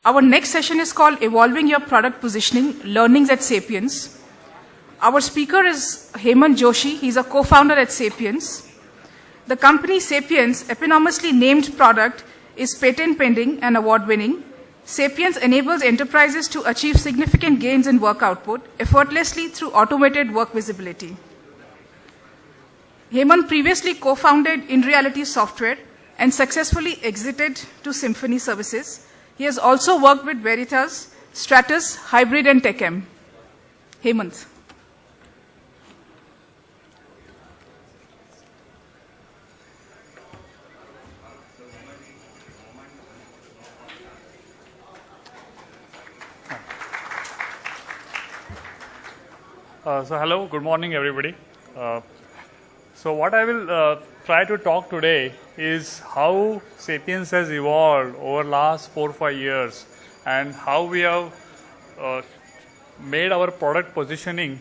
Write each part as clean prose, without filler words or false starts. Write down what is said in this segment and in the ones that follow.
Our next session is called Evolving Your Product Positioning, Learnings at Sapiens. Our speaker is Hemant Joshi. He's a co-founder at Sapiens. The company Sapiens, eponymously named product, is patent pending and award winning. Sapiens enables enterprises to achieve significant gains in work output effortlessly through automated work visibility. Hemant previously co-founded InReality Software and successfully exited to Symphony Services. He has also worked with Veritas, Stratus, Hybrid, and TechM. Hemant. So hello, good morning everybody. So what I will try to talk today is how Sapiens has evolved over last 4 or 5 years and how we have made our product positioning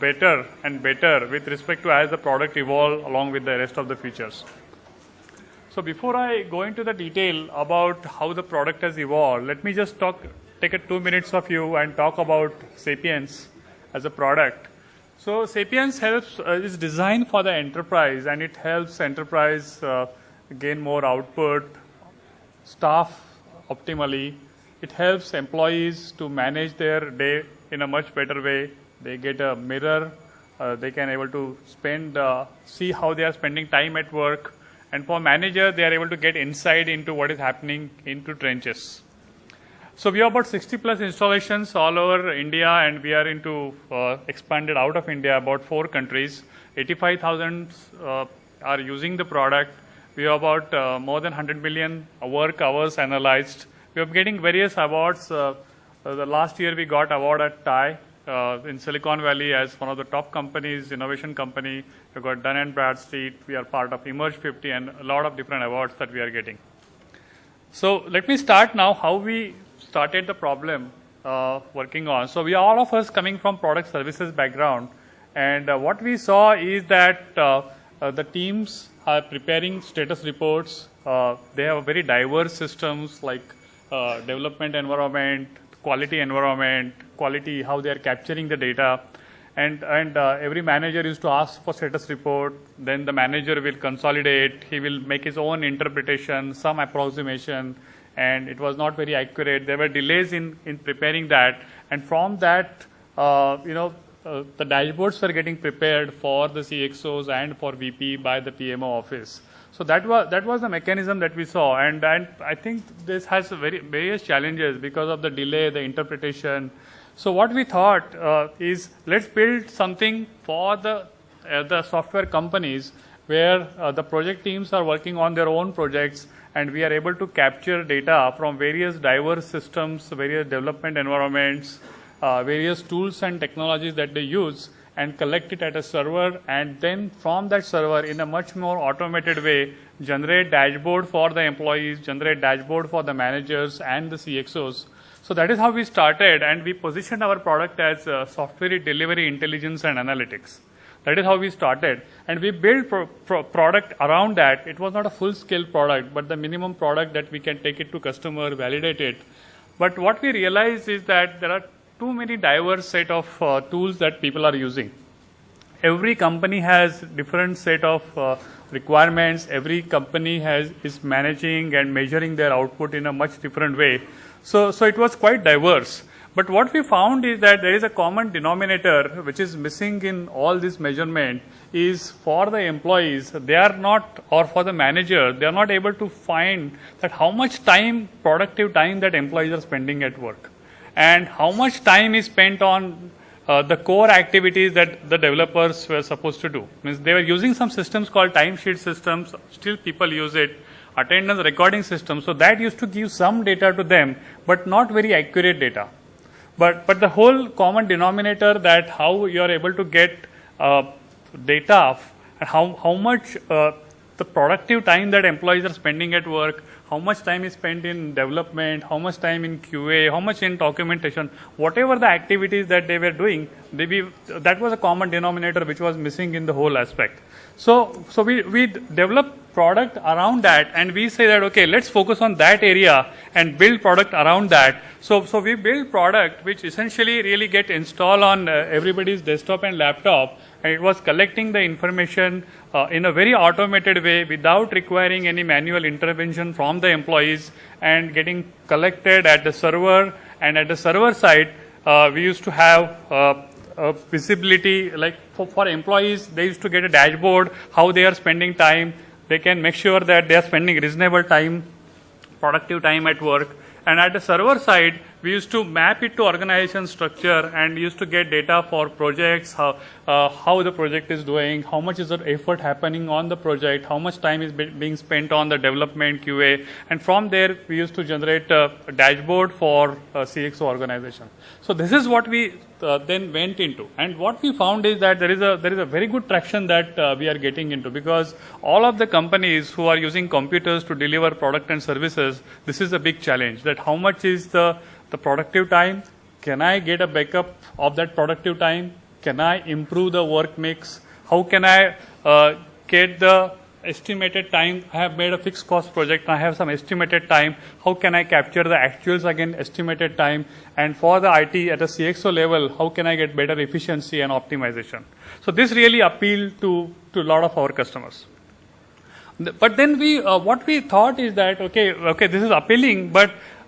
better and better with respect to as the product evolve along with the rest of the features. So before I go into the detail about how the product has evolved, let me just take a 2 minutes of you and talk about Sapiens as a product. So Sapiens is designed for the enterprise, and it helps enterprise gain more output, staff optimally. It helps employees to manage their day in a much better way. They get a mirror. They can able to see how they are spending time at work. And for manager, they are able to get insight into what is happening into trenches. So we have about 60 plus installations all over India, and we are into expanded out of India, about 4 countries. 85,000 are using the product. We have about more than 100 million work hours analyzed. We are getting various awards. The last year we got award at TIE in Silicon Valley as one of the top companies, innovation company. We got Dun & Bradstreet. We are part of Emerge 50 and a lot of different awards that we are getting. So let me start now how we started the problem working on. So we are all of us coming from product services background, and what we saw is that the teams are preparing status reports. They have very diverse systems like development environment, quality environment, quality, how they are capturing the data. And every manager used to ask for status report. Then the manager will consolidate. He will make his own interpretation, some approximation, and it was not very accurate. There were delays in preparing that. And from that, the dashboards were getting prepared for the CXOs and for VP by the PMO office. So that was the mechanism that we saw. And I think this has various challenges because of the delay, the interpretation. So what we thought is let's build something for the software companies where the project teams are working on their own projects, and we are able to capture data from various diverse systems, various development environments, various tools and technologies that they use, and collect it at a server, and then from that server in a much more automated way generate dashboard for the employees, generate dashboard for the managers and the CXOs. So that is how we started, and we positioned our product as software delivery intelligence and analytics. That is how we started, and we built product around that. It was not a full-scale product, but the minimum product that we can take it to customer, validate it. But what we realized is that there are too many diverse set of tools that people are using. Every company has different set of requirements. Every company is managing and measuring their output in a much different way. So it was quite diverse. But what we found is that there is a common denominator which is missing in all this measurement is for the employees, they are not, or for the manager, they are not able to find that how much time, productive time that employees are spending at work, and how much time is spent on the core activities that the developers were supposed to do. Means they were using some systems called timesheet systems, still people use it, attendance recording systems, so that used to give some data to them, but not very accurate data. But the whole common denominator that how you are able to get data and how much the productive time that employees are spending at work, how much time is spent in development, how much time in QA, how much in documentation, whatever the activities that they were doing, that was a common denominator which was missing in the whole aspect. So we develop product around that, and we say that, okay, let's focus on that area and build product around that. So we build product which essentially really get installed on everybody's desktop and laptop, and it was collecting the information in a very automated way without requiring any manual intervention from the employees, and getting collected at the server. And at the server side, we used to have visibility, like for employees, they used to get a dashboard, how they are spending time. They can make sure that they are spending reasonable time, productive time at work. And at the server side, we used to map it to organization structure and used to get data for projects, how the project is doing, how much is the effort happening on the project, how much time is being spent on the development QA. And from there, we used to generate a dashboard for CXO organization. So this is what we then went into. And what we found is that there is a very good traction that we are getting into, because all of the companies who are using computers to deliver product and services, this is a big challenge, that how much is the productive time? Can I get a backup of that productive time? Can I improve the work mix? How can I get the estimated time? I have made a fixed cost project. I have some estimated time. How can I capture the actuals again, estimated time? And for the IT at a CXO level, how can I get better efficiency and optimization? So this really appealed to a lot of our customers. But then what we thought is that, okay, this is appealing,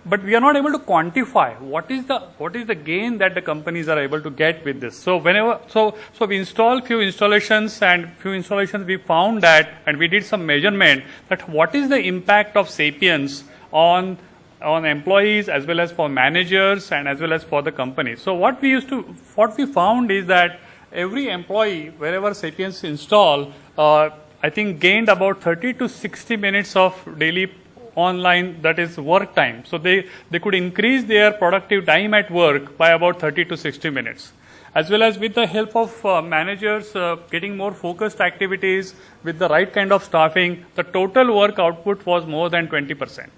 but we are not able to quantify what is the gain that the companies are able to get with this. So we installed few installations, we found that, and we did some measurement, that what is the impact of Sapiens on employees as well as for managers and as well as for the company. So what we found is that every employee, wherever Sapiens install, I think gained about 30 to 60 minutes of daily online, that is work time. So they could increase their productive time at work by about 30 to 60 minutes. As well as with the help of managers getting more focused activities with the right kind of staffing, the total work output was more than 20%.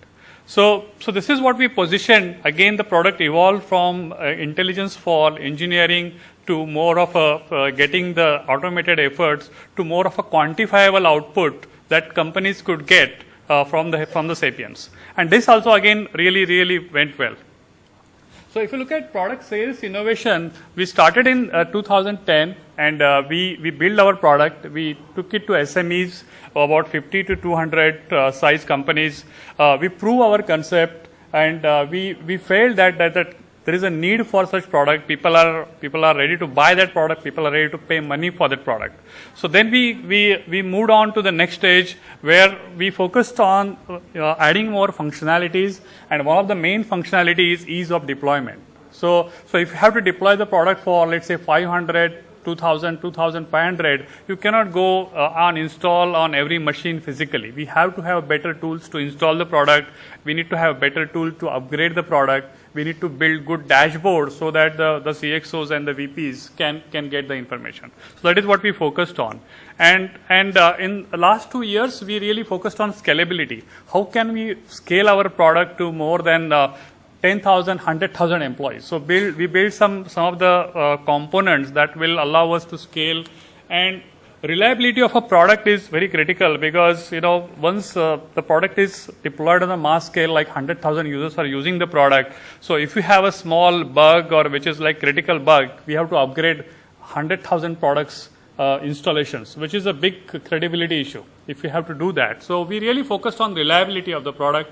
So this is what we positioned. Again, the product evolved from intelligence for engineering to more of getting the automated efforts to more of a quantifiable output that companies could get from the Sapiens. And this also again really went well. So if you look at product sales innovation, we started in 2010, and we built our product. We took it to SMEs, about 50 to 200 size companies. We proved our concept, and we felt that there is a need for such product. People are ready to buy that product. People are ready to pay money for that product. So then we moved on to the next stage, where we focused on adding more functionalities, and one of the main functionalities is ease of deployment. So if you have to deploy the product for, let's say, 500, 2000, 2500, you cannot go on install on every machine physically. We have to have better tools to install the product. We need to have better tools to upgrade the product. We need to build good dashboards so that the CXOs and the VPs can get the information. So that is what we focused on. And in the last 2 years, we really focused on scalability. How can we scale our product to more than 10,000, 100,000 employees? So we built some of the components that will allow us to scale. And reliability of a product is very critical, because once the product is deployed on a mass scale, like 100,000 users are using the product. So if you have a small bug, or which is like critical bug, we have to upgrade 100,000 products installations, which is a big credibility issue if you have to do that. So we really focused on reliability of the product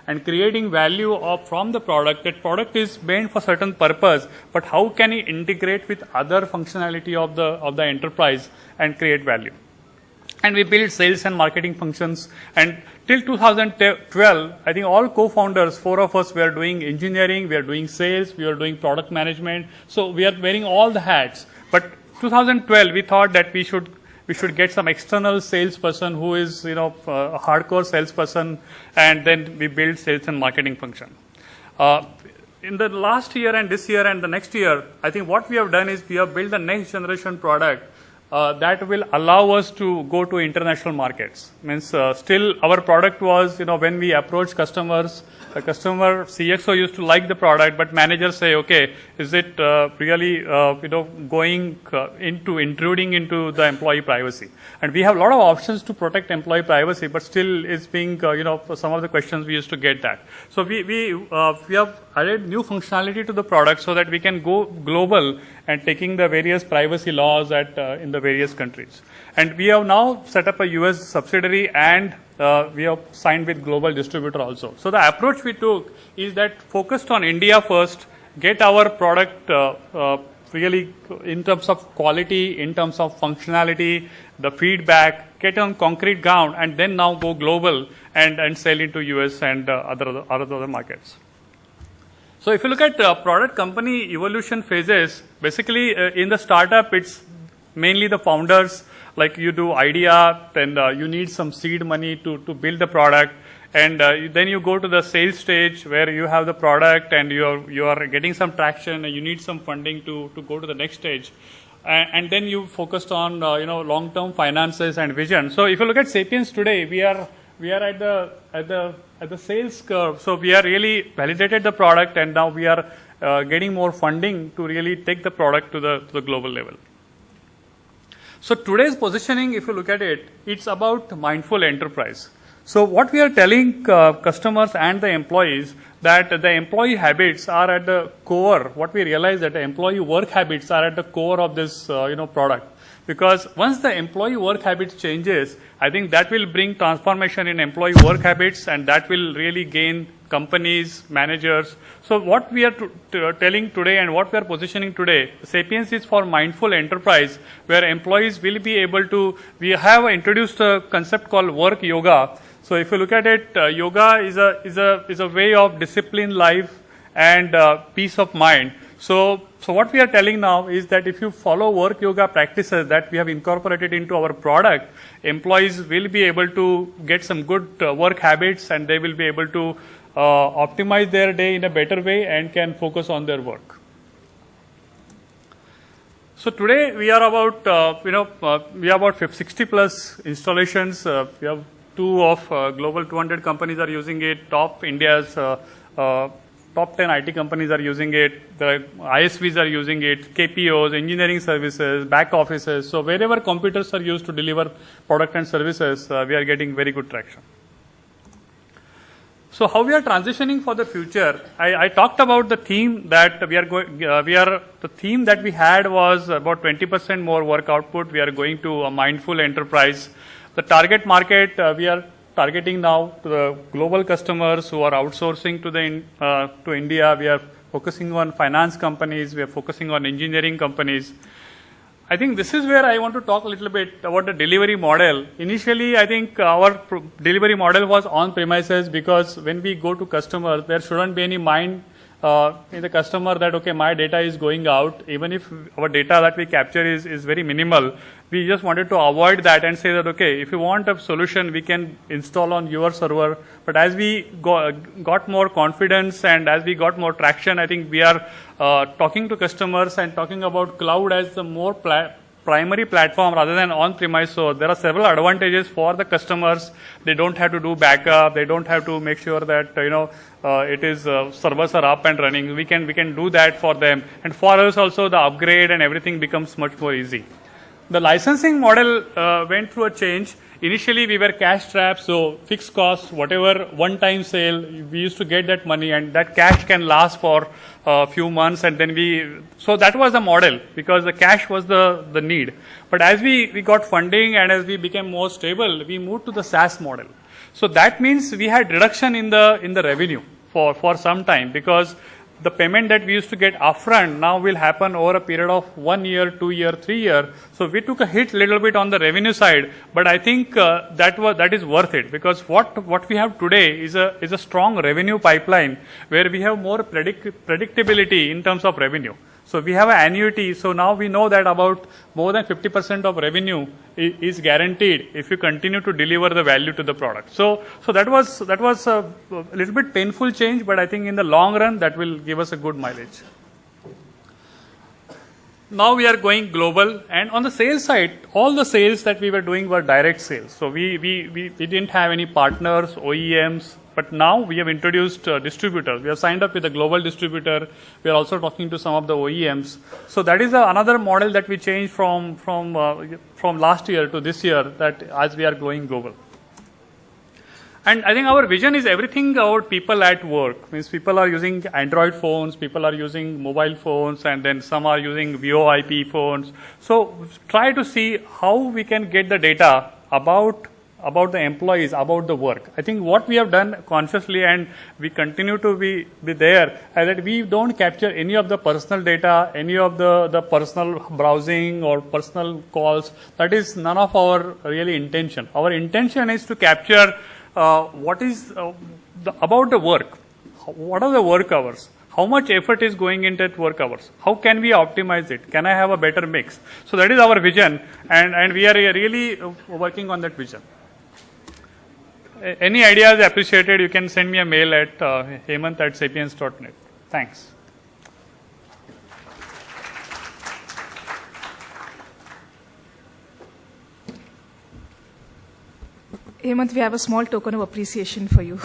and creating value from the product. That product is meant for certain purpose, but how can it integrate with other functionality of the enterprise and create value? And we built sales and marketing functions. And till 2012, I think all co-founders, 4 of us, were doing engineering, we are doing sales, we are doing product management. So we are wearing all the hats. But 2012, we thought that we should get some external salesperson who is, a hardcore salesperson, and then we build sales and marketing function. In the last year and this year and the next year, I think what we have done is we have built the next generation product, that will allow us to go to international markets. Means still our product was, when we approach customers, the customer CXO used to like the product, but managers say, okay, is it really, going intruding into the employee privacy? And we have a lot of options to protect employee privacy, but still it's being, for some of the questions we used to get that. So we have added new functionality to the product so that we can go global and taking the various privacy laws in the various countries. And we have now set up a US subsidiary and we have signed with global distributor also. So the approach we took is that focused on India first, get our product really in terms of quality, in terms of functionality, the feedback, get on concrete ground, and then now go global and sell into US and other markets. So if you look at product company evolution phases, basically in the startup, it's mainly the founders, like you do idea, then you need some seed money to build the product, and then you go to the sales stage where you have the product and you are getting some traction and you need some funding to go to the next stage. And then you focused on long-term finances and vision. So if you look at Sapiens today, we are at the sales curve. So we are really validated the product, and now we are getting more funding to really take the product to the global level. So today's positioning, if you look at it, it's about mindful enterprise. So what we are telling customers and the employees, that the employee habits are at the core. What we realize that the employee work habits are at the core of this product. Because once the employee work habits changes, I think that will bring transformation in employee work habits, and that will really gain companies, managers. So what we are telling today and what we are positioning today, Sapiens is for mindful enterprise, where employees will be able to, we have introduced a concept called work yoga. So if you look at it, yoga is a way of disciplined life and peace of mind. So what we are telling now is that if you follow work yoga practices that we have incorporated into our product, employees will be able to get some good work habits, and they will be able to optimize their day in a better way and can focus on their work. So today we are about, we have about 60 plus installations. We have 2 of global 200 companies are using it. India's top 10 IT companies are using it. The ISVs are using it. KPOs, engineering services, back offices. So wherever computers are used to deliver product and services, we are getting very good traction. So how we are transitioning for the future? I talked about the theme that the theme that we had was about 20% more work output. We are going to a mindful enterprise. The target market, we are targeting now to the global customers who are outsourcing to India. We are focusing on finance companies. We are focusing on engineering companies. I think this is where I want to talk a little bit about the delivery model. Initially, I think our delivery model was on premises, because when we go to customers, there shouldn't be any mind in the customer that, okay, my data is going out. Even if our data that we capture is very minimal, we just wanted to avoid that and say that, okay, if you want a solution, we can install on your server. But as we got more confidence and as we got more traction, I think we are talking to customers and talking about cloud as the more primary platform rather than on-premise. So there are several advantages for the customers. They don't have to do backup. They don't have to make sure that it is servers are up and running. We can do that for them, and for us also the upgrade and everything becomes much more easy. The licensing model went through a change. Initially, we were cash strapped, so fixed costs, whatever one-time sale, we used to get that money, and that cash can last for a few months, and then so that was the model, because the cash was the need. But as we got funding and as we became more stable, we moved to the SaaS model. So that means we had reduction in the revenue for some time, because the payment that we used to get upfront now will happen over a period of 1 year, 2 year, 3 year. So we took a hit little bit on the revenue side, but I think that is worth it, because what we have today is a strong revenue pipeline where we have more predictability in terms of revenue. So we have an annuity. So now we know that about more than 50% of revenue is guaranteed if you continue to deliver the value to the product. So that was a little bit painful change, but I think in the long run that will give us a good mileage. now we are going global, and on the sales side, all the sales that we were doing were direct sales. So we didn't have any partners, OEMs, but now we have introduced distributors. We have signed up with a global distributor. We are also talking to some of the OEMs. So that is another model that we changed from last year to this year, that as we are going global. And I think our vision is everything about people at work. Means people are using Android phones, people are using mobile phones, and then some are using VoIP phones. So try to see how we can get the data about the employees, about the work. I think what we have done consciously, and we continue to be there, is that we don't capture any of the personal data, any of the personal browsing or personal calls. That is none of our really intention. Our intention is to capture what is about the work. What are the work hours? How much effort is going into work hours? How can we optimize it? Can I have a better mix? So that is our vision, and we are really working on that vision. Any ideas appreciated? You can send me a mail at hemant@sapiens.net. Thanks. Hemant, we have a small token of appreciation for you.